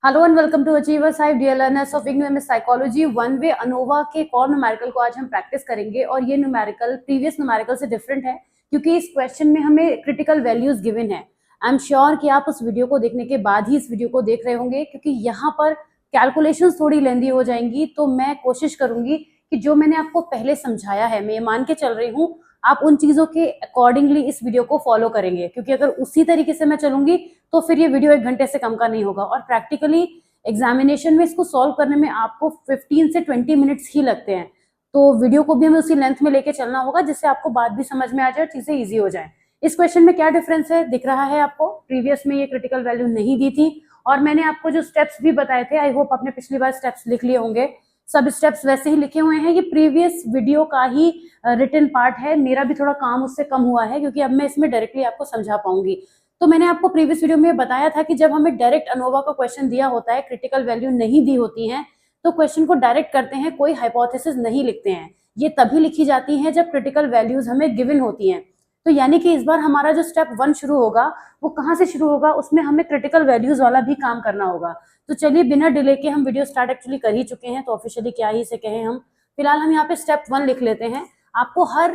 Hello and welcome to Achievers Hive dear learners of English psychology one way ANOVA के एक और numerical को आज हम प्रैक्टिस करेंगे और ये न्यूमेरिकल प्रीवियस न्यूमेरिकल से डिफरेंट है क्योंकि इस क्वेश्चन में हमें क्रिटिकल वैल्यूज गिवन है। आई एम श्योर कि आप उस वीडियो को देखने के बाद ही इस वीडियो को देख रहे होंगे क्योंकि यहाँ पर कैलकुलेशंस थोड़ी लेंदी हो जाएंगी, तो मैं कोशिश करूंगी कि जो मैंने आपको पहले समझाया है, मैं ये मान के चल रही हूँ आप उन चीजों के अकॉर्डिंगली इस वीडियो को फॉलो करेंगे, क्योंकि अगर उसी तरीके से मैं चलूंगी तो फिर ये वीडियो 1 घंटे से कम का नहीं होगा और प्रैक्टिकली एग्जामिनेशन में इसको सॉल्व करने में आपको 15 से 20 मिनट्स ही लगते हैं। तो वीडियो को भी हमें उसी लेंथ में लेके चलना होगा जिससे आपको बात भी समझ में आ जाए और चीजें ईजी हो जाए। इस क्वेश्चन में क्या डिफरेंस है दिख रहा है आपको? प्रीवियस में ये क्रिटिकल वैल्यू नहीं दी थी और मैंने आपको जो स्टेप्स भी बताए थे, आई होप आपने पिछली बार स्टेप्स लिख लिए होंगे। सब स्टेप्स वैसे ही लिखे हुए हैं, ये प्रीवियस वीडियो का ही रिटन पार्ट है। मेरा भी थोड़ा काम उससे कम हुआ है क्योंकि अब मैं इसमें डायरेक्टली आपको समझा पाऊंगी। तो मैंने आपको प्रीवियस वीडियो में बताया था कि जब हमें डायरेक्ट अनोवा का क्वेश्चन दिया होता है, क्रिटिकल वैल्यू नहीं दी होती है, तो क्वेश्चन को डायरेक्ट करते हैं, कोई हाइपोथेसिस नहीं लिखते हैं। ये तभी लिखी जाती है जब क्रिटिकल वैल्यूज हमें गिवन होती हैं। तो यानी कि इस बार हमारा जो स्टेप 1 शुरू होगा वो कहाँ से शुरू होगा, उसमें हमें क्रिटिकल वैल्यूज वाला भी काम करना होगा। तो चलिए बिना डिले के हम वीडियो स्टार्ट एक्चुअली कर ही चुके हैं, तो ऑफिशियली क्या ही से कहें हम। फिलहाल हम यहाँ पे स्टेप 1 लिख लेते हैं। आपको हर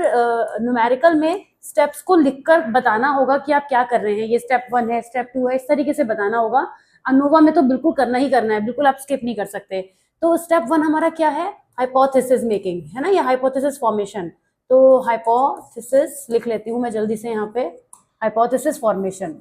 न्यूमेरिकल में स्टेप्स को लिखकर बताना होगा कि आप क्या कर रहे हैं। ये स्टेप 1 है, स्टेप 2 है, इस तरीके से बताना होगा। अनोवा में तो बिल्कुल करना ही करना है, बिल्कुल आप स्किप नहीं कर सकते। तो स्टेप 1 हमारा क्या है? हाइपोथेसिस मेकिंग है ना, या हाइपोथेसिस फॉर्मेशन। तो हाइपोथेसिस लिख लेती हूँ मैं जल्दी से यहाँ पे, हाइपोथेसिस फॉर्मेशन।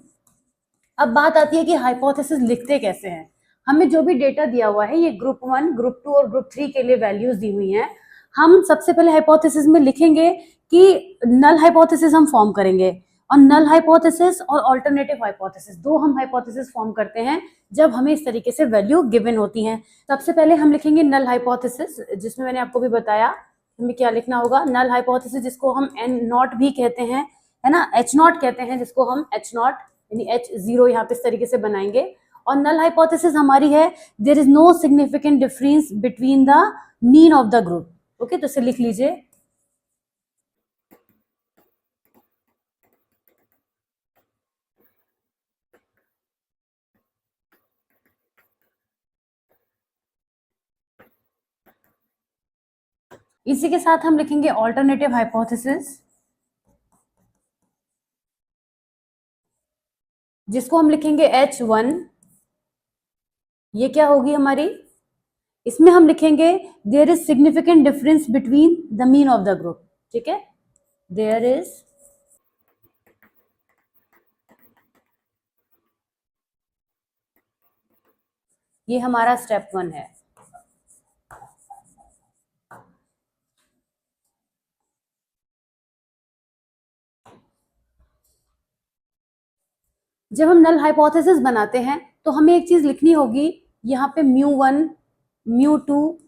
अब बात आती है कि हाइपोथेसिस लिखते कैसे हैं। हमें जो भी डेटा दिया हुआ है, ये ग्रुप 1, ग्रुप 2 और ग्रुप 3 के लिए वैल्यूज दी हुई हैं। हम सबसे पहले हाइपोथेसिस में लिखेंगे कि नल हाइपोथेसिस हम फॉर्म करेंगे, और नल हाइपोथेसिस और अल्टरनेटिव हाइपोथेसिस, दो हम हाइपोथेसिस फॉर्म करते हैं जब हमें इस तरीके से वैल्यू गिवन होती हैं। सबसे पहले हम लिखेंगे नल हाइपोथेसिस, जिसमें मैंने आपको भी बताया हमें क्या लिखना होगा। नल हाइपोथेसिस जिसको हम एन नॉट भी कहते हैं, है ना, एच नॉट कहते हैं जिसको हम एच नॉट यानी H0 यहाँ पे इस तरीके से बनाएंगे। और नल हाइपोथेसिस हमारी है there is no significant difference between the mean of the group. Okay, तो इसे लिख लीजिए। इसी के साथ हम लिखेंगे ऑल्टरनेटिव हाइपोथेसिस, जिसको हम लिखेंगे H1। ये क्या होगी हमारी? इसमें हम लिखेंगे there is significant difference between the mean of the group. ठीक है, देयर इज, ये हमारा स्टेप 1 है। जब हम नल हाइपोथेसिस बनाते हैं तो हमें एक चीज लिखनी होगी, यहाँ पे μ1, μ2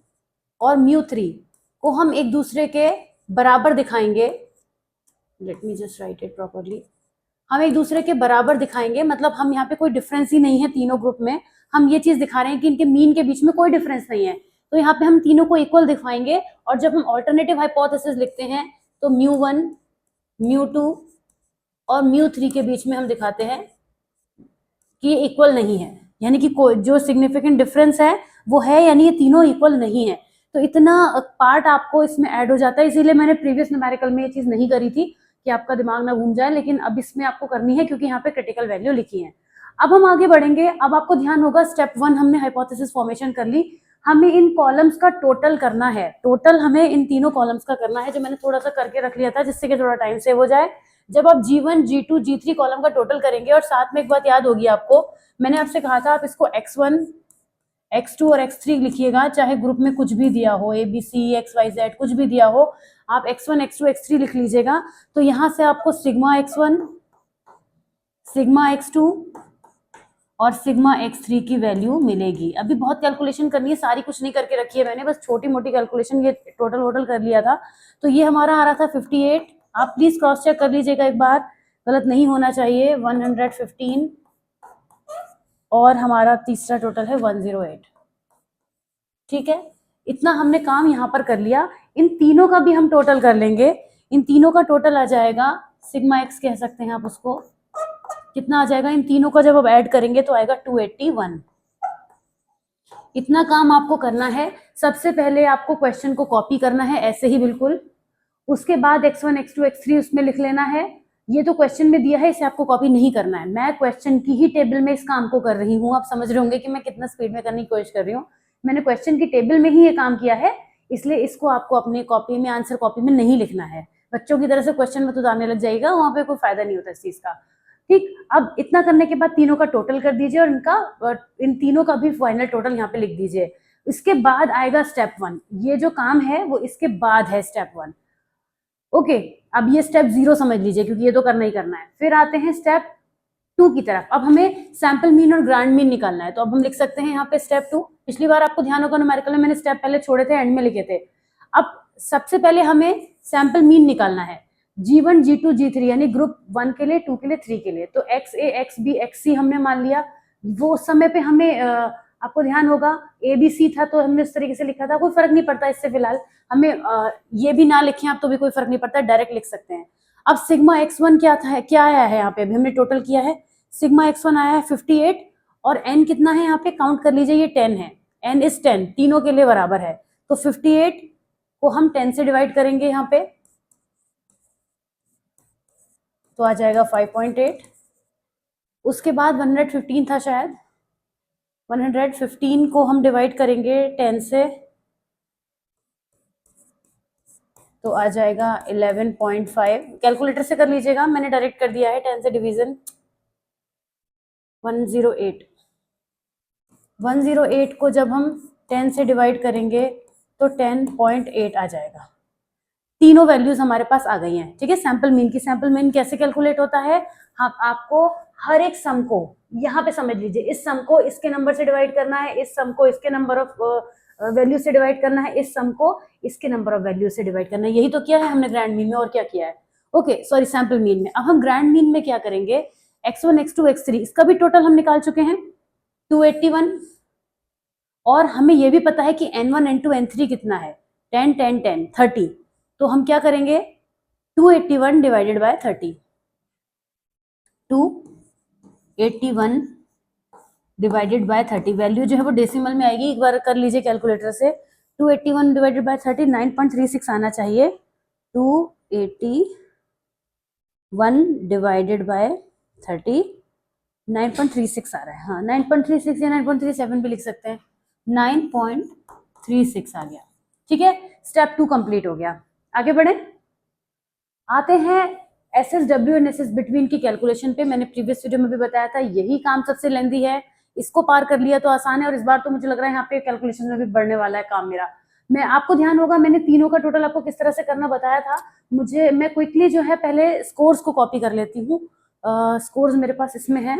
और μ3 को हम एक दूसरे के बराबर दिखाएंगे। Let me just right it properly. हम एक दूसरे के बराबर दिखाएंगे, मतलब हम यहाँ पे कोई डिफरेंस ही नहीं है तीनों ग्रुप में। हम ये चीज दिखा रहे हैं कि इनके मीन के बीच में कोई डिफरेंस नहीं है, तो यहाँ पे हम तीनों को इक्वल दिखाएंगे। और जब हम ऑल्टरनेटिव हाइपोथेसिस लिखते हैं तो μ1, μ2 और μ3 के बीच में हम दिखाते हैं कि ये इक्वल नहीं है, यानी कि कोई जो सिग्निफिकेंट डिफरेंस है वो है, यानी ये तीनों इक्वल नहीं है। तो इतना पार्ट आपको इसमें ऐड हो जाता है, इसीलिए मैंने प्रीवियस न्यूमेरिकल में ये चीज नहीं करी थी कि आपका दिमाग ना घूम जाए, लेकिन अब इसमें आपको करनी है क्योंकि यहाँ पे क्रिटिकल वैल्यू लिखी है। अब हम आगे बढ़ेंगे। अब आपको ध्यान होगा, स्टेप 1 हमने हाइपोथेसिस फॉर्मेशन कर ली, हमें इन कॉलम्स का टोटल करना है। टोटल हमें इन तीनों कॉलम्स का करना है, जो मैंने थोड़ा सा करके रख लिया था जिससे कि थोड़ा टाइम सेव हो जाए। जब आप G1, G2, G3 कॉलम का टोटल करेंगे, और साथ में एक बात याद होगी आपको, मैंने आपसे कहा था आप इसको x1, x2 और x3 लिखिएगा, चाहे ग्रुप में कुछ भी दिया हो, ABC, XYZ कुछ भी दिया हो, आप x1, x2, x3 लिख लीजिएगा। तो यहां से आपको सिग्मा x1, सिग्मा x2 और सिग्मा x3 की वैल्यू मिलेगी। अभी बहुत कैलकुलेशन करनी है, सारी कुछ नहीं करके रखी है मैंने, बस छोटी मोटी कैलकुलेशन, ये टोटल वोटल कर लिया था। तो ये हमारा आ रहा था 58। आप प्लीज क्रॉस चेक कर लीजिएगा एक बार, गलत नहीं होना चाहिए। 115 और हमारा तीसरा टोटल है 108। ठीक है, इतना हमने काम यहाँ पर कर लिया। इन तीनों का भी हम टोटल कर लेंगे। इन तीनों का टोटल आ जाएगा, सिग्मा एक्स कह सकते हैं आप उसको, कितना आ जाएगा इन तीनों का जब आप ऐड करेंगे तो आएगा 281। इतना काम आपको करना है। सबसे पहले आपको क्वेश्चन को कॉपी करना है ऐसे ही बिल्कुल, उसके बाद x1 x2 x3 उसमें लिख लेना है। ये तो क्वेश्चन में दिया है, इसे आपको कॉपी नहीं करना है। मैं क्वेश्चन की ही टेबल में इस काम को कर रही हूँ। आप समझ रहे होंगे कि मैं कितना स्पीड में करने की कोशिश कर रही हूँ। मैंने क्वेश्चन की टेबल में ही ये काम किया है, इसलिए इसको आपको अपने कॉपी में, आंसर कॉपी में नहीं लिखना है। बच्चों की तरह से क्वेश्चन में तो दाने लग जाएगा, वहां पे कोई फायदा नहीं होता इस चीज का। ठीक, अब इतना करने के बाद तीनों का टोटल कर दीजिए और इन तीनों का भी फाइनल टोटल यहाँ पे लिख दीजिए। इसके बाद आएगा स्टेप 1। ये जो काम है वो इसके बाद है स्टेप 1। ओके, अब ये स्टेप 0 समझ लीजिए, क्योंकि ये तो करना ही करना है। फिर आते हैं स्टेप 2 की तरफ। अब हमें सैंपल मीन और ग्रांड मीन निकालना है, तो अब हम लिख सकते हैं यहाँ पे स्टेप 2। पिछली बार आपको ध्यान होगा न्यूमेरिकल में मैंने स्टेप पहले छोड़े थे, एंड में लिखे थे। अब सबसे पहले हमें सैंपल मीन निकालना है, G1 G2 G3, यानी ग्रुप 1 के लिए, 2 के लिए, 3 के लिए। तो XA XB XC हमने मान लिया। वो उस समय पे हमें आपको ध्यान होगा ABC था, तो हमने इस तरीके से लिखा था। कोई फर्क नहीं पड़ता इससे, फिलहाल हमें ये भी ना लिखें आप तो भी कोई फर्क नहीं पड़ता, डायरेक्ट लिख सकते हैं। अब सिग्मा x1 क्या था, क्या आया है यहाँ पे, अभी हमने टोटल किया है। सिग्मा x1 आया है 58, और n कितना है यहाँ पे, काउंट कर लीजिए, ये 10 है। n इज 10, तीनों के लिए बराबर है। तो 58 को हम 10 से डिवाइड करेंगे यहाँ पे, तो आ जाएगा 5.8। उसके बाद 115 था शायद, 115 को हम डिवाइड करेंगे 10 से, तो आ जाएगा 11.5। कैलकुलेटर से कर लीजिएगा, मैंने डायरेक्ट कर दिया है 10 से डिवीजन। 108। 108 को जब हम 10 से डिवाइड करेंगे तो 10.8 आ जाएगा। तीनों वैल्यूज हमारे पास आ गई हैं। ठीक है, सैंपल मीन की, सैंपल मीन कैसे कैलकुलेट होता है, हम आपको हर एक सम को यहाँ पे समझ लीजिए, इस सम को इसके नंबर से डिवाइड करना है, इस सम को इसके नंबर ऑफ वैल्यू से डिवाइड करना है, इस सम को इसके नंबर ऑफ वैल्यू से डिवाइड करना है। यही तो किया है हमने ग्रैंड मीन में, और क्या किया है। ओके सॉरी, सैंपल मीन में। अब हम ग्रैंड मीन में क्या करेंगे, x1 x2 x3 इसका भी टोटल हम निकाल चुके हैं 281, और हमें यह भी पता है कि n1 n2 n3 कितना है, 10 10 10 30। तो हम क्या करेंगे, 281 divided by 30, 281 divided by 30। Value जो है वो डेसिमल में आएगी, एक बार कर लीजिए कैलकुलेटर से। 281 डिवाइडेड बाय 30 9.36 आना चाहिए। 281 डिवाइडेड बाय 30 9.36 आ रहा है। हाँ, 9.36 या 9.37 भी लिख सकते हैं। 9.36 आ गया। ठीक है, स्टेप 2 कंप्लीट हो गया। आगे बढ़े, आते हैं SSW एंड SS बिटवीन की कैलकुलेशन पे। मैंने प्रीवियस वीडियो में भी बताया था, यही काम सबसे लेंदी है, इसको पार कर लिया तो आसान है। और इस बार तो मुझे लग रहा है यहाँ पे कैलकुलेशन में भी बढ़ने वाला है काम मेरा। मैं आपको ध्यान होगा मैंने तीनों का टोटल आपको किस तरह से करना बताया था। मैं क्विकली जो है पहले स्कोर्स को कॉपी कर लेती हूँ। स्कोर्स मेरे पास इसमें है,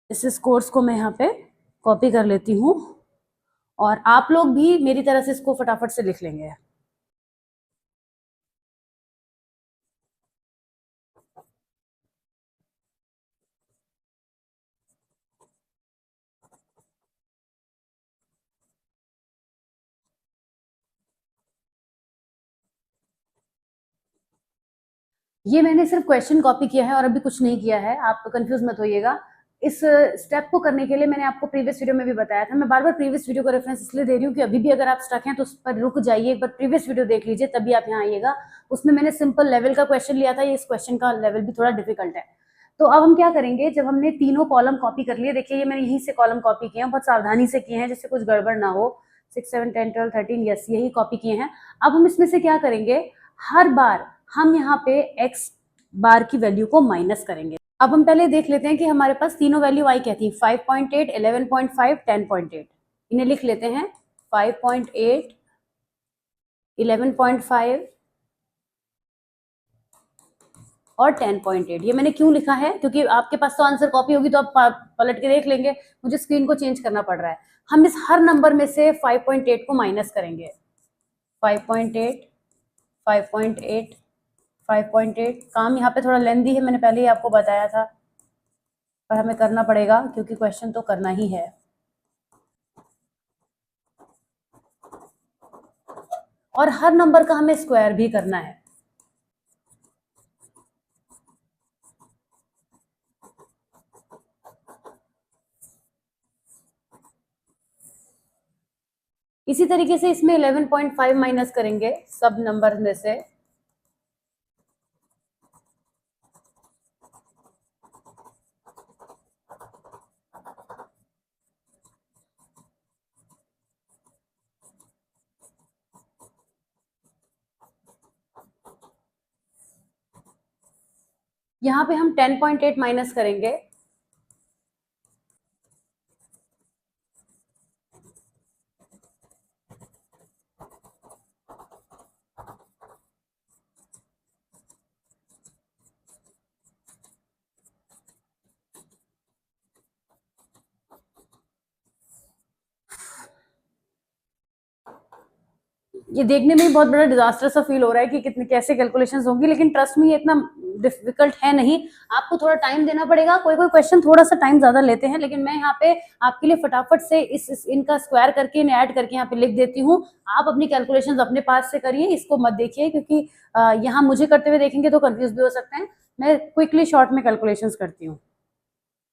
इस स्कोर्स को मैं यहाँ पे कॉपी कर लेती हूँ, और आप लोग भी मेरी तरह से इसको फटाफट से लिख लेंगे। ये मैंने सिर्फ क्वेश्चन कॉपी किया है और अभी कुछ नहीं किया है, आप तो कंफ्यूज मत होइएगा। इस स्टेप को करने के लिए मैंने आपको प्रीवियस वीडियो में भी बताया था। मैं बार बार प्रीवियस वीडियो का रेफरेंस इसलिए दे रही हूँ कि अभी भी अगर आप स्टक हैं तो उस पर रुक जाइए, एक बार प्रीवियस वीडियो देख लीजिए, तभी आप यहाँ आइएगा। उसमें मैंने सिंपल लेवल का क्वेश्चन लिया था, ये इस क्वेश्चन का लेवल भी थोड़ा डिफिकल्ट है। तो अब हम क्या करेंगे, जब हमने तीनों कॉलम कॉपी कर लिए, देखिए ये मैंने यहीं से कॉलम कॉपी किए हैं, बहुत सावधानी से किए हैं जिससे कुछ गड़बड़ ना हो। 6 7 10 12 13, यस यही कॉपी किए हैं। अब हम इसमें से क्या करेंगे, हर बार हम यहाँ पे x बार की वैल्यू को माइनस करेंगे। अब हम पहले देख लेते हैं कि हमारे पास तीनों वैल्यू आई क्या थी, 5.8 11.5 10.8। इन्हें लिख लेते हैं, 5.8 11.5 और 10.8। ये मैंने क्यों लिखा है, क्योंकि आपके पास तो आंसर कॉपी होगी तो आप पलट के देख लेंगे, मुझे स्क्रीन को चेंज करना पड़ रहा है। हम इस हर नंबर में से 5.8 को माइनस करेंगे। 5.8 5.8 5.8। काम यहाँ पे थोड़ा लेंदी है, मैंने पहले ही आपको बताया था, पर हमें करना पड़ेगा क्योंकि क्वेश्चन तो करना ही है। और हर नंबर का हमें स्क्वायर भी करना है। इसी तरीके से इसमें 11.5 माइनस करेंगे सब नंबर में से। यहाँ पे हम 10.8 माइनस करेंगे। ये देखने में बहुत बड़ा डिजास्टर सा फील हो रहा है कि कितने कैसे कैलकुलेशंस होंगी, लेकिन ट्रस्ट में ये इतना डिफिकल्ट है नहीं। आपको थोड़ा टाइम देना पड़ेगा, कोई कोई क्वेश्चन थोड़ा सा टाइम ज्यादा लेते हैं, लेकिन मैं यहाँ पे आपके लिए फटाफट से इनका स्क्वायर करके ऐड करके यहाँ पे लिख देती हूँ। आप अपनी कैलकुलेशंस अपने पास से करिए, इसको मत देखिए, क्योंकि यहाँ मुझे करते हुए देखेंगे तो कंफ्यूज भी हो सकते हैं। मैं क्विकली शॉर्ट में कैलकुलेशंस करती हूँ।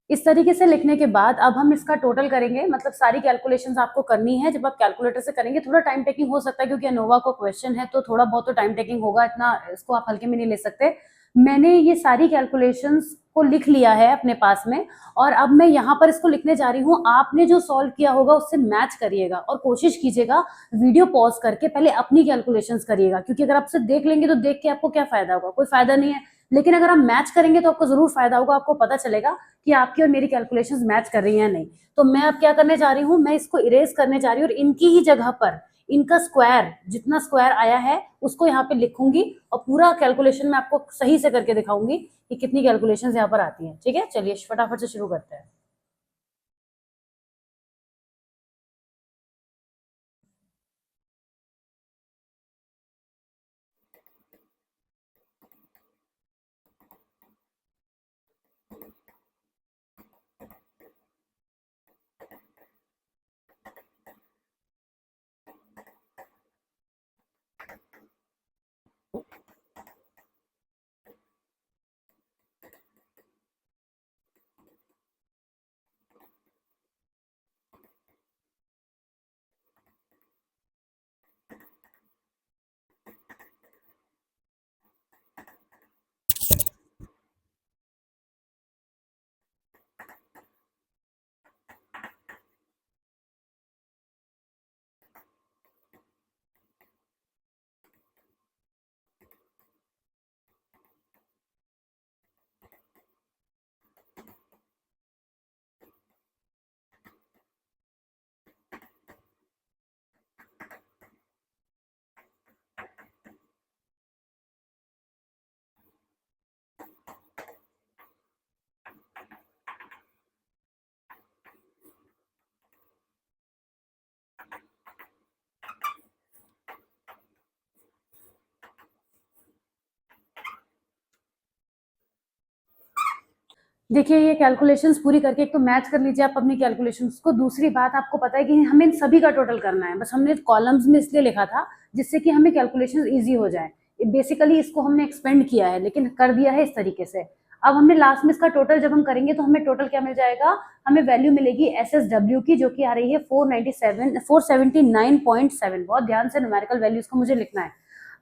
इस तरीके से लिखने के बाद अब हम इसका टोटल करेंगे, मतलब सारी कैलकुलेशंस आपको करनी है। जब आप कैलकुलेटर से करेंगे थोड़ा टाइम टेकिंग हो सकता है, क्योंकि अनोवा को क्वेश्चन है तो थोड़ा बहुत तो टाइम टेकिंग होगा, इतना इसको आप हल्के में नहीं ले सकते। मैंने ये सारी कैलकुलेशंस को लिख लिया है अपने पास में, और अब मैं यहाँ पर इसको लिखने जा रही हूँ। आपने जो सॉल्व किया होगा उससे मैच करिएगा और कोशिश कीजिएगा वीडियो पॉज करके पहले अपनी कैलकुलेशंस करिएगा, क्योंकि अगर आप सिर्फ देख लेंगे तो देख के आपको क्या फायदा होगा, कोई फायदा नहीं है। लेकिन अगर आप मैच करेंगे तो आपको जरूर फायदा होगा, आपको पता चलेगा कि आपकी और मेरी कैलकुलेशंस मैच कर रही हैं या नहीं। तो मैं अब क्या करने जा रही हूँ, मैं इसको इरेज करने जा रही हूँ और इनकी ही जगह पर इनका स्क्वायर, जितना स्क्वायर आया है उसको यहाँ पे लिखूंगी और पूरा कैलकुलेशन में आपको सही से करके दिखाऊंगी कि कितनी कैलकुलेशंस यहाँ पर आती हैं। ठीक है, चलिए फटाफट से शुरू करते हैं। देखिए ये कैलकुलेशंस पूरी करके एक तो मैच कर लीजिए आप अपनी कैलकुलेशंस को। दूसरी बात, आपको पता है कि हमें इन सभी का टोटल करना है, बस हमने कॉलम्स में इसलिए लिखा था जिससे कि हमें कैलकुलेशंस इजी हो जाए। बेसिकली इसको हमने एक्सपेंड किया है, लेकिन कर दिया है इस तरीके से। अब हमने लास्ट में इसका टोटल जब हम करेंगे तो हमें टोटल क्या मिल जाएगा, हमें वैल्यू मिलेगी SSW की, जो कि आ रही है 479.7। बहुत ध्यान से न्यूमेरिकल वैल्यूज को मुझे लिखना है।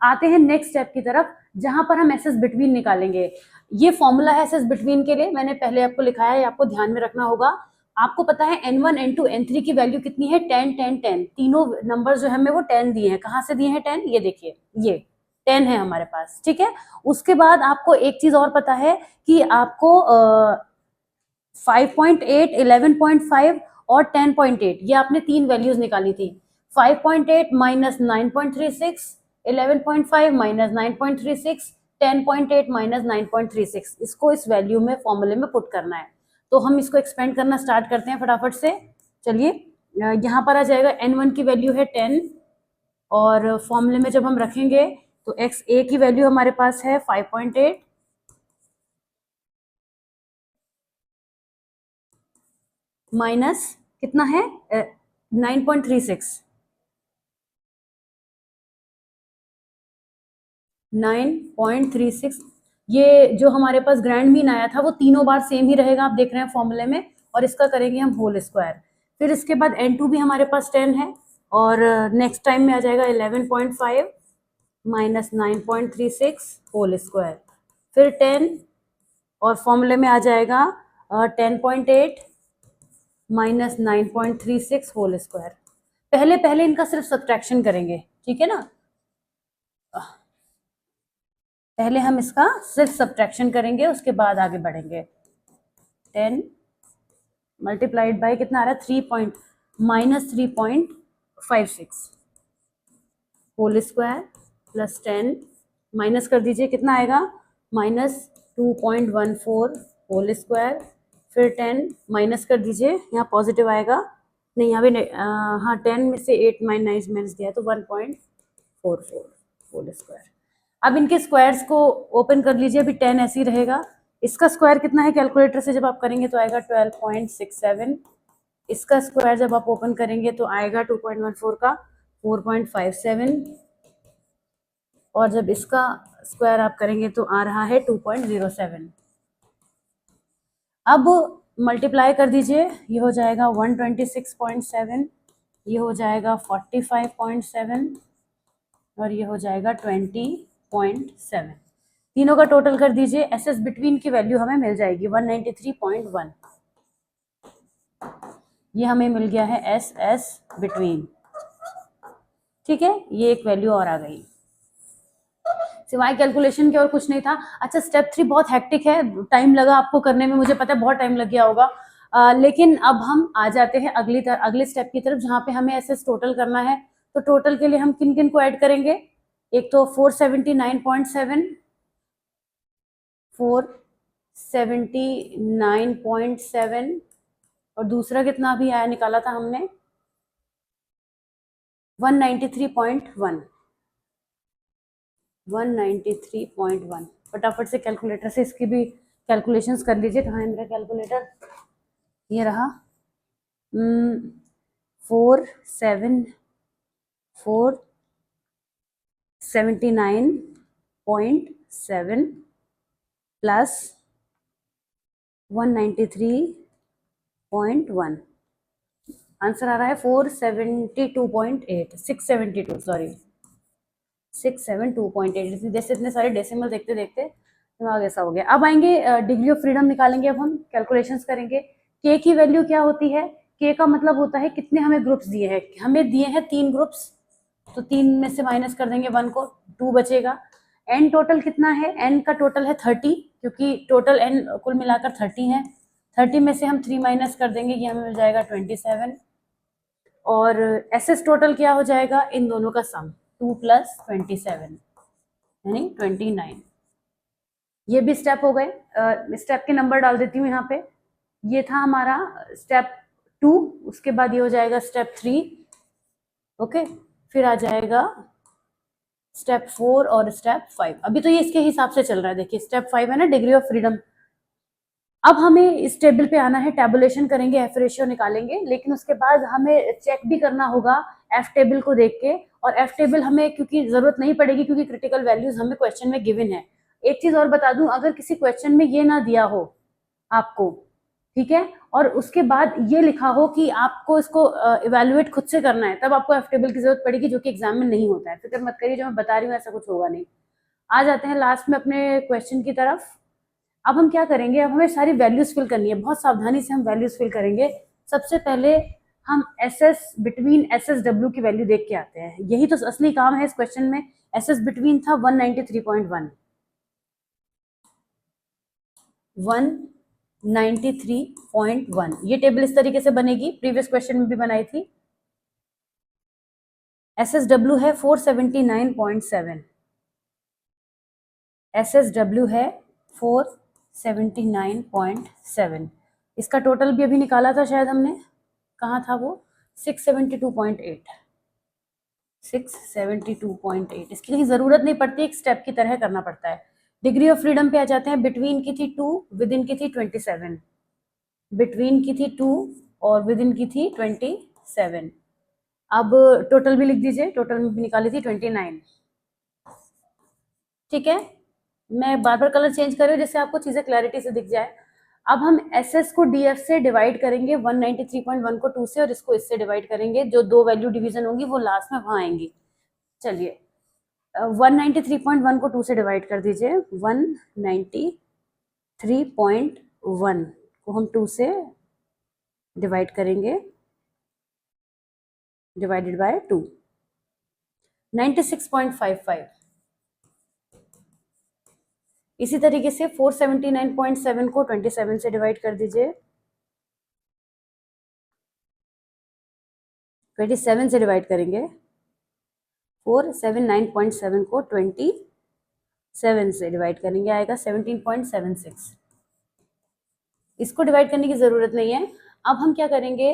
आते हैं नेक्स्ट स्टेप की तरफ, जहां पर हम SS बिटवीन निकालेंगे। ये फॉर्मूला है SS बिटवीन के लिए, मैंने पहले आपको लिखाया है, आपको ध्यान में रखना होगा। आपको पता है N1 N2 N3 की वैल्यू कितनी है, 10 10 10। तीनों नंबर जो है हमें वो 10 दिए हैं। कहाँ से दिए हैं 10, ये देखिए, ये 10 है हमारे पास। ठीक है, उसके बाद आपको एक चीज और पता है कि आपको 5.8, 11.5 और 10.8, ये आपने तीन वैल्यूज निकाली थी। 5.8 माइनस 9.36, 11.5 माइनस 9.36, 10.8 माइनस 9.36, इसको इस वैल्यू में फॉर्मूले में पुट करना है। तो हम इसको एक्सपेंड करना स्टार्ट करते हैं फटाफट से। चलिए, यहाँ पर आ जाएगा N1 की वैल्यू है 10, और फॉर्मूले में जब हम रखेंगे तो XA की वैल्यू हमारे पास है 5.8 माइनस कितना है 9.36, 9.36। ये जो हमारे पास ग्रैंड मीन आया था वो तीनों बार सेम ही रहेगा, आप देख रहे हैं फॉर्मूले में, और इसका करेंगे हम होल स्क्वायर। फिर इसके बाद N2 भी हमारे पास 10 है, और नेक्स्ट टाइम में आ जाएगा 11.5 माइनस 9.36 होल स्क्वायर, फिर 10 और फॉर्मूले में आ जाएगा 10.8 माइनस 9.36 होल स्क्वायर। पहले पहले इनका सिर्फ सब्ट्रैक्शन करेंगे, ठीक है ना। पहले हम इसका सिर्फ सब्ट्रैक्शन करेंगे, उसके बाद आगे बढ़ेंगे। 10 मल्टीप्लाइड बाय कितना आ रहा है, -3.56 होल स्क्वायर प्लस 10 माइनस कर दीजिए, कितना आएगा -2.14 होल स्क्वायर, फिर 10 माइनस कर दीजिए, यहाँ पॉजिटिव आएगा, नहीं यहाँ भी हाँ 10 में से 8 माइनस दिया है तो 1.44 होल स्क्वायर। अब इनके स्क्वायर्स को ओपन कर लीजिए, अभी 10 ऐसे ही रहेगा। इसका स्क्वायर कितना है कैलकुलेटर से जब आप करेंगे तो आएगा 12.67, इसका स्क्वायर जब आप ओपन करेंगे तो आएगा 2.14 का 4.57, और जब इसका स्क्वायर आप करेंगे तो आ रहा है 2.07। अब मल्टीप्लाई कर दीजिए, ये हो जाएगा 126.7, ये हो जाएगा 45.7 और ये हो जाएगा 20.7। तीनों का टोटल कर दीजिए, एस एस बिटवीन की वैल्यू हमें मिल जाएगी 193.1। ये हमें मिल गया है एस एस बिटवीन, ठीक है, ये एक वैल्यू और आ गई। सिवाय कैलकुलेशन के और कुछ नहीं था। अच्छा, स्टेप 3 बहुत हेक्टिक है, टाइम लगा आपको करने में, मुझे पता है बहुत टाइम लग गया होगा, लेकिन अब हम आ जाते हैं अगले स्टेप की तरफ, जहाँ पे हमें एस टोटल करना है। तो टोटल के लिए हम किन किन को ऐड करेंगे, एक तो 479.7, 479.7 और दूसरा कितना भी आया निकाला था हमने 193.1। 193.1 फटाफट से कैलकुलेटर से इसकी भी कैलकुलेशंस कर लीजिए। कहाँ है मेरा कैलकुलेटर, ये रहा। 479.7 प्लस 193.1, आंसर आ रहा है 472.8, 672 सॉरी 672.8। जैसे इतने सारे डेसिमल देखते देखते दिमाग ऐसा हो गया। अब आएंगे डिग्री ऑफ फ्रीडम निकालेंगे, अब हम कैलकुलेशंस करेंगे। के की वैल्यू क्या होती है, के का मतलब होता है कितने हमें ग्रुप्स दिए हैं, हमें दिए हैं 3 ग्रुप्स, तो 3 में से माइनस कर देंगे 1 को, 2 बचेगा। एन टोटल कितना है, एन का टोटल है 30, क्योंकि टोटल एन कुल मिलाकर 30 है। 30 में से हम 3 माइनस कर देंगे, ये हमें मिल जाएगा 27। और एस एस टोटल क्या हो जाएगा, इन दोनों का सम 2 प्लस 27 यानी 29। ये भी स्टेप हो गए। स्टेप के नंबर डाल देती हूँ यहाँ पे। ये था हमारा स्टेप 2, उसके बाद ये हो जाएगा स्टेप 3, ओके, फिर आ जाएगा स्टेप 4 और स्टेप 5। अभी तो ये इसके हिसाब से चल रहा है, देखिए स्टेप 5 है ना डिग्री ऑफ फ्रीडम। अब हमें इस टेबल पे आना है, टेबुलेशन करेंगे, एफ रेशियो निकालेंगे, लेकिन उसके बाद हमें चेक भी करना होगा एफ टेबल को देख के। और एफ टेबल हमें क्योंकि जरूरत नहीं पड़ेगी, क्योंकि क्रिटिकल वैल्यूज हमें क्वेश्चन में गिवन है। एक चीज और बता दूं, अगर किसी क्वेश्चन में ये ना दिया हो आपको, ठीक है, और उसके बाद ये लिखा हो कि आपको इसको इवेल्युएट खुद से करना है, तब आपको एफ टेबल की जरूरत पड़ेगी, जो कि एग्जाम में नहीं होता है। फिक्र मत करिए, जो मैं बता रही हूँ ऐसा कुछ होगा नहीं। आ जाते हैं लास्ट में अपने क्वेश्चन की तरफ। अब हम क्या करेंगे, अब हमें सारी वैल्यूज फिल करनी है, बहुत सावधानी से हम वैल्यूज फिल करेंगे। सबसे पहले हम S S between S S W की वैल्यू देख के आते हैं, यही तो असली काम है इस क्वेश्चन में। एस एस बिटवीन था 193.1, 193.1। ये टेबल इस तरीके से बनेगी, प्रीवियस क्वेश्चन में भी बनाई थी। एस एस डब्ल्यू है 479.7, एस एस डब्ल्यू है 479.7। इसका टोटल भी अभी निकाला था शायद हमने, कहाँ था वो, 672.8, 672.8। इसकी कहीं जरूरत नहीं पड़ती, एक स्टेप की तरह करना पड़ता है। डिग्री ऑफ फ्रीडम पे आ जाते हैं। बिटवीन की थी 2, विद इन की थी 27, बिटवीन की थी 2 और विद इन की थी 27। अब टोटल भी लिख दीजिए, टोटल में भी निकाली थी 29, ठीक है। मैं बार बार कलर चेंज कर रही हूँ जिससे आपको चीजें क्लैरिटी से दिख जाए। अब हम SS को DF से डिवाइड करेंगे, 193.1 को 2 से, और इसको इससे डिवाइड करेंगे। जो दो वैल्यू डिवीजन होंगी वो लास्ट में वहां आएंगी। चलिए 193.1 को 2 से डिवाइड कर दीजिए। 193.1 को हम 2 से डिवाइड करेंगे, डिवाइडेड बाय 2, 96.55। इसी तरीके से 479.7 को 27 से डिवाइड कर दीजिए, 27 से डिवाइड करेंगे। 479.7 को 27 से डिवाइड करेंगे, आएगा 17.76। इसको डिवाइड करने की जरूरत नहीं है। अब हम क्या करेंगे,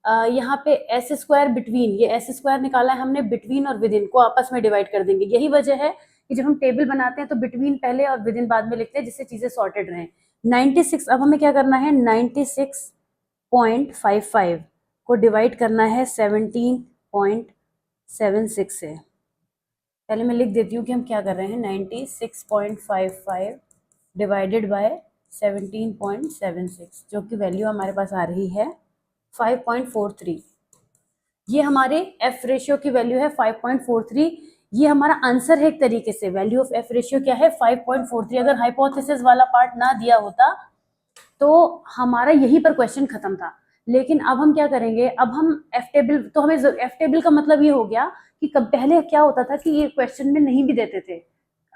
यहाँ पे एस स्क्वायर बिटवीन, ये एस स्क्वायर निकाला है हमने, बिटवीन और विद इन को आपस में डिवाइड कर देंगे। यही वजह है कि जब हम टेबल बनाते हैं तो बिटवीन पहले और विद इन बाद में लिखते हैं, जिससे चीजें सॉर्टेड रहें। 96, अब हमें क्या करना है, 96.55 को डिवाइड करना है 17.76 से। पहले मैं लिख देती हूँ कि हम क्या कर रहे हैं। 96.55 डिवाइडेड बाय 17.76, जो कि वैल्यू हमारे पास आ रही है 5.43। ये हमारे एफ रेशियो की वैल्यू है 5.43। ये हमारा आंसर है एक तरीके से। वैल्यू ऑफ एफ रेशियो क्या है, 5.43। अगर हाइपोथेसिस वाला पार्ट ना दिया होता तो हमारा यहीं पर क्वेश्चन खत्म था। लेकिन अब हम क्या करेंगे, अब हम एफ टेबल, तो हमें एफ टेबल का मतलब ये हो गया कि पहले क्या होता था कि ये क्वेश्चन में नहीं भी देते थे,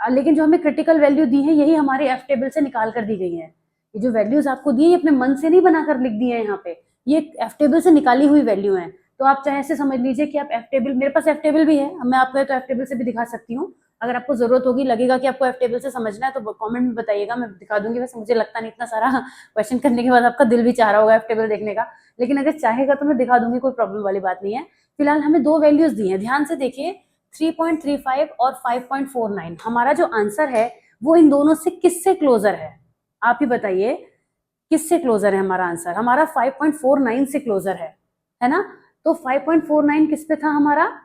लेकिन जो हमें क्रिटिकल वैल्यू दी है यही हमारे एफ टेबल से निकाल कर दी गई है। ये जो वैल्यूज आपको दी है, ये अपने मन से नहीं बनाकर लिख दी है यहाँ पे, ये एफ टेबल से निकाली हुई वैल्यू है। तो आप चाहे ऐसे समझ लीजिए कि आप एफ टेबल, मेरे पास एफ टेबल भी है, मैं आपको तो एफ टेबल से भी दिखा सकती हूँ। अगर आपको जरूरत होगी, लगेगा कि आपको एफ टेबल से समझना है, तो कमेंट में बताइएगा, मैं दिखा दूंगी। वैसे मुझे लगता नहीं इतना सारा क्वेश्चन करने के बाद आपका दिल भी चाह रहा होगा एफ टेबल देखने का, लेकिन अगर चाहेगा तो मैं दिखा दूंगी, कोई प्रॉब्लम वाली बात नहीं है। फिलहाल हमें दो वैल्यूज दी है, ध्यान से देखिए, 3.35 और 5.49। हमारा जो आंसर है वो इन दोनों से किससे क्लोजर है, आप ही बताइए किससे क्लोजर है हमारा आंसर। हमारा 5.49 से क्लोजर है ना। तो 5.49 किस पे था हमारा,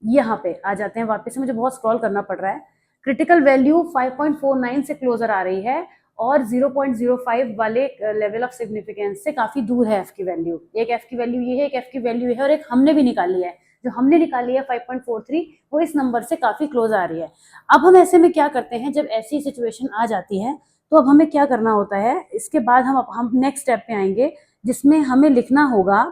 यहाँ पे आ जाते हैं वापस से, मुझे बहुत स्क्रॉल करना पड़ रहा है। क्रिटिकल वैल्यू 5.49 से क्लोजर आ रही है और 0.05 वाले लेवल ऑफ सिग्निफिकेंस से काफी दूर है एफ की वैल्यू। एक एफ की वैल्यू ये है, एक एफ की वैल्यू ये है, और एक हमने भी निकाली है। जो हमने निकाली है 5.43, वो इस नंबर से काफी क्लोज आ रही है। अब हम ऐसे में क्या करते हैं, जब ऐसी सिचुएशन आ जाती है तो अब हमें क्या करना होता है, इसके बाद हम नेक्स्ट स्टेप पे आएंगे, जिसमें हमें लिखना होगा,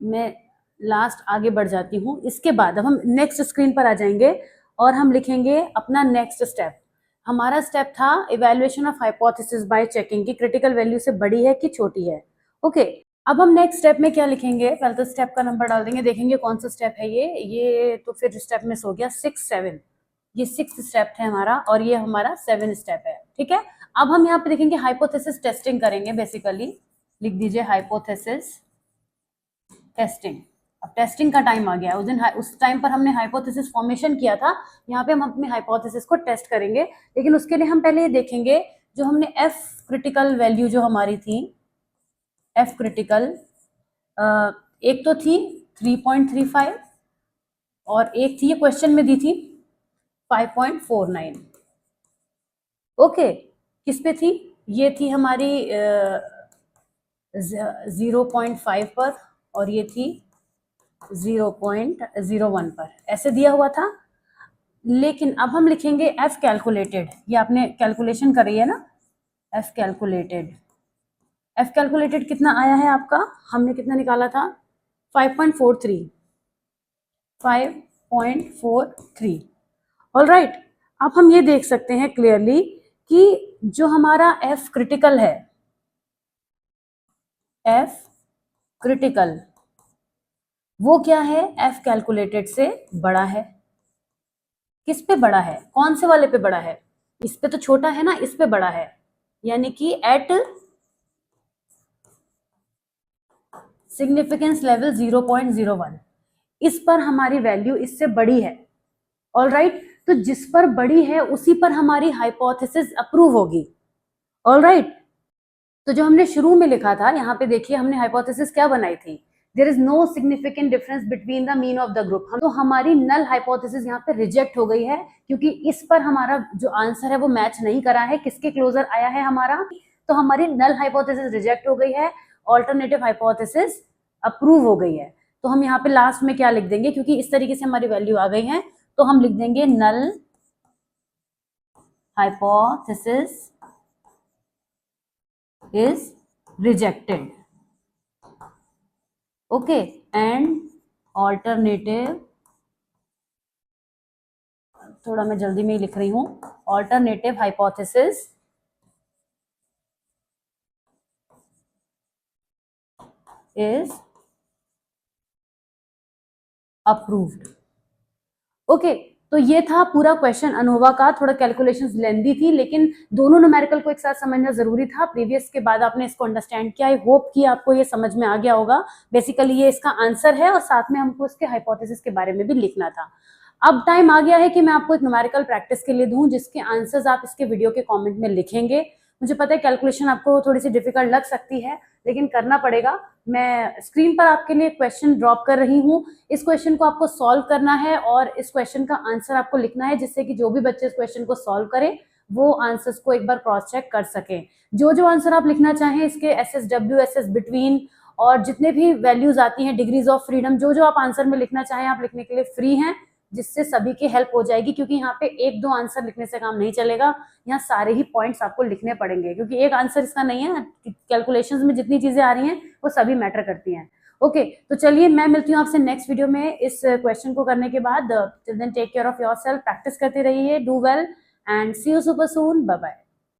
मैं लास्ट आगे बढ़ जाती हूँ। इसके बाद अब हम नेक्स्ट स्क्रीन पर आ जाएंगे और हम लिखेंगे अपना नेक्स्ट स्टेप। हमारा स्टेप था evaluation of hypothesis bye checking की क्रिटिकल वैल्यू से बड़ी है कि छोटी है। ओके, अब हम नेक्स्ट स्टेप में क्या लिखेंगे, पहले तो स्टेप का नंबर डाल देंगे, देखेंगे कौन सा स्टेप है ये तो फिर स्टेप मिस हो गया, 6, 7। ये 6 स्टेप है हमारा और ये हमारा 7 स्टेप है, ठीक है। अब हम यहाँ पे देखेंगे हाइपोथेसिस टेस्टिंग करेंगे बेसिकली। लिख दीजिए हाइपोथेसिस टेस्टिंग। अब टेस्टिंग का टाइम आ गया, उस टाइम पर हमने हाइपोथेसिस फॉर्मेशन किया था, यहाँ पे हम अपनी हाइपोथेसिस को टेस्ट करेंगे। लेकिन उसके लिए हम पहले ये देखेंगे, जो हमने एफ क्रिटिकल वैल्यू जो हमारी थी, एफ क्रिटिकल एक तो थी 3.35 और एक थी, ये क्वेश्चन में दी थी 5.49। ओके, किस पे थी, ये थी हमारी 0.5 पर और ये थी 0.01 पर, ऐसे दिया हुआ था। लेकिन अब हम लिखेंगे एफ कैलकुलेटेड, ये आपने कैलकुलेशन करी है ना, एफ कैलकुलेटेड। एफ कैलकुलेटेड कितना आया है आपका, हमने कितना निकाला था, 5.43, 5.43। ऑलराइट, अब हम ये देख सकते हैं क्लियरली कि जो हमारा एफ क्रिटिकल है, एफ क्रिटिकल वो क्या है, एफ कैलकुलेटेड से बड़ा है। किस पे बड़ा है, कौन से वाले पे बड़ा है, इस पे तो छोटा है ना, इस पे बड़ा है, यानी कि एट सिग्निफिकेंस लेवल 0.01, इस पर हमारी वैल्यू इससे बड़ी है। ऑलराइट, तो जिस पर बड़ी है उसी पर हमारी हाइपोथेसिस अप्रूव होगी। ऑलराइट, तो जो हमने शुरू में लिखा था, यहाँ पे देखिए हमने हाइपोथेसिस क्या बनाई थी, there is no significant difference between the mean of the group. तो हमारी नल हाइपोथेसिस यहाँ पे रिजेक्ट हो गई है, क्योंकि इस पर हमारा जो आंसर है वो मैच नहीं करा है। किसके क्लोजर आया है हमारा? तो हमारी नल हाइपोथेसिस रिजेक्ट हो गई है, ऑल्टरनेटिव हाइपोथेसिस अप्रूव हो गई है। तो हम यहाँ पे लास्ट में क्या लिख देंगे, क्योंकि इस तरीके से हमारी वैल्यू आ गई है, तो हम लिख देंगे null hypothesis is rejected, okay, and alternative, थोड़ा मैं जल्दी में ही लिख रही हूं, alternative hypothesis is approved. Okay, तो ये था पूरा क्वेश्चन अनोवा का। थोड़ा कैलकुलेशंस लेंदी थी, लेकिन दोनों न्यूमेरिकल को एक साथ समझना जरूरी था। प्रीवियस के बाद आपने इसको अंडरस्टैंड किया, आई होप कि आपको ये समझ में आ गया होगा। बेसिकली ये इसका आंसर है और साथ में हमको इसके हाइपोथेसिस के बारे में भी लिखना था। अब टाइम आ गया है कि मैं आपको एक न्यूमेरिकल प्रैक्टिस के लिए दूं, जिसके आंसर्स आप इसके वीडियो के कमेंट में लिखेंगे। मुझे पता है कैलकुलेशन आपको थोड़ी सी डिफिकल्ट लग सकती है, लेकिन करना पड़ेगा। मैं स्क्रीन पर आपके लिए क्वेश्चन ड्रॉप कर रही हूँ। इस क्वेश्चन को आपको सॉल्व करना है और इस क्वेश्चन का आंसर आपको लिखना है, जिससे कि जो भी बच्चे इस क्वेश्चन को सॉल्व करें वो आंसर्स को एक बार क्रॉस चेक कर सकें। जो जो आंसर आप लिखना चाहें इसके SSW, SS बिटवीन और जितने भी वैल्यूज आती हैं, डिग्रीज ऑफ फ्रीडम, जो जो आप आंसर में लिखना चाहें आप लिखने के लिए फ्री हैं, जिससे सभी की हेल्प हो जाएगी। क्योंकि यहाँ पे एक दो आंसर लिखने से काम नहीं चलेगा, यहाँ सारे ही पॉइंट्स आपको लिखने पड़ेंगे, क्योंकि एक आंसर इसका नहीं है। कैलकुलेशंस में जितनी चीजें आ रही हैं वो सभी मैटर करती हैं। ओके, तो चलिए मैं मिलती हूँ आपसे नेक्स्ट वीडियो में इस क्वेश्चन को करने के बाद। Till then take care of yourself, practice करते रहिए, do well and see you super soon, bye bye.